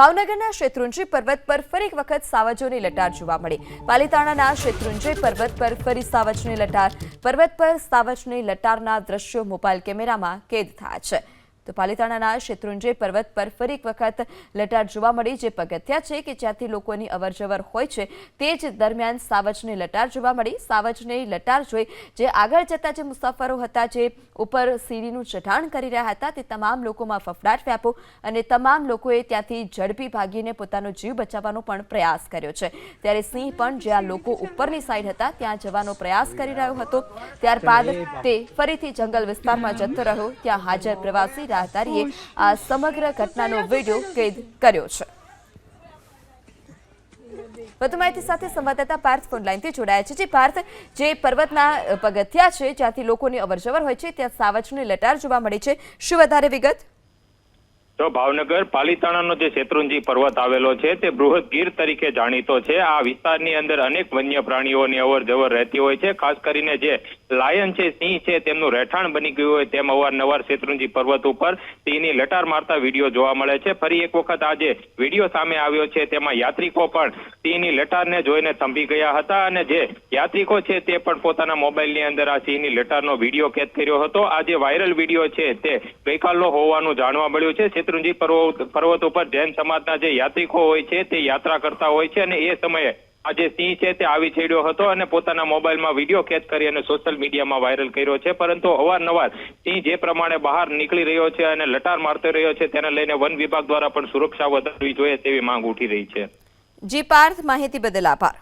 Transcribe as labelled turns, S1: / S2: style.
S1: ભાવનગરના શેત્રુંજી પર્વત પર ફરી એક વખત સાવજોની લટાર જોવા મળી। પાલીતાણાના શેત્રુંજી પર્વત પર ફરી સાવજની લટાર। પર્વત પર સાવજની લટારના દ્રશ્યો મોબાઈલ કેમેરામાં કેદ થયા છે। તો પાલીતાણાના શેત્રુંજી પર્વત પર ફરી એક વખત લટાર જોવા મળી, જે પગથિયા છે કે જ્યાંથી લોકોની અવરજવર હોય છે તે જ દરમિયાન સાવજની લટાર જોવા મળી। સાવજની લટાર જોઈ જે આગળ જતા જે મુસાફરો હતા, જે ઉપર સીડીનું ચઢાણ કરી રહ્યા હતા, તે તમામ લોકોમાં ફફડાટ વ્યાપ્યો અને તમામ લોકોએ ત્યાંથી ઝડપી ભાગીને પોતાનો જીવ બચાવવાનો પણ પ્રયાસ કર્યો છે। ત્યારે સિંહ પણ જ્યાં લોકો ઉપરની સાઈડ હતા ત્યાં જવાનો પ્રયાસ કરી રહ્યો હતો। ત્યારબાદ તે ફરીથી જંગલ વિસ્તારમાં જતો રહ્યો। ત્યાં હાજર પ્રવાસી રાહદારીએ આ સમગ્ર ઘટનાનો વિડીયો કેદ કર્યો છે। વધુ માહિતી સાથે સંવાદદાતા પાર્થ ફોનલાઈનથી જોડાયા છે। જે પાર્થ, જે પર્વતના પગથિયા છે જ્યાંથી લોકોની અવરજવર હોય છે ત્યાં સાવજની લટાર જોવા મળી છે, શું વધારે વિગત?
S2: તો ભાવનગર પાલીતાણાનો જે શેત્રુંજી પર્વત આવેલો છે તે બૃહદ ગીર તરીકે જાણીતો છે। આ વિસ્તારની અંદર અનેક વન્ય પ્રાણીઓની અવર જવર રહેતી હોય છે। ખાસ કરીને જે લાયન છે, સિંહ છે, તેમનું રહેઠાણ બની ગયું હોય તેમ અવારનવાર શેત્રુંજી પર્વત ઉપર સિંહની લટાર મારતા વિડીયો જોવા મળે છે। ફરી એક વખત આ જે વિડીયો સામે આવ્યો છે તેમાં યાત્રિકો પણ સિંહની લટારને જોઈને થંભી ગયા હતા અને જે યાત્રિકો છે તે પણ પોતાના મોબાઈલની અંદર આ સિંહની લટારનો વિડીયો કેદ કર્યો હતો। આ જે વાયરલ વિડીયો છે તે ગઈકાલનો હોવાનું જાણવા મળ્યું છે। શેત્રુંજી પર્વત ઉપર જૈન સમાજના જે યાત્રિકો હોય છે તે યાત્રા કરતા હોય છે અને એ સમયે આ જે સિંહ છે તે આવી ચડ્યો હતો અને પોતાના મોબાઈલમાં વિડીયો કેદ કરી અને સોશિયલ મીડિયામાં વાયરલ કર્યો છે। પરંતુ અવારનવાર સિંહ જે પ્રમાણે બહાર નીકળી રહ્યો છે અને લટાર મારતો રહ્યો છે તેને લઈને વન વિભાગ દ્વારા પણ સુરક્ષા વધારવી જોઈએ તેવી માંગ ઉઠી રહી છે।
S1: જી પાર્થ, માહિતી બદલ આભાર।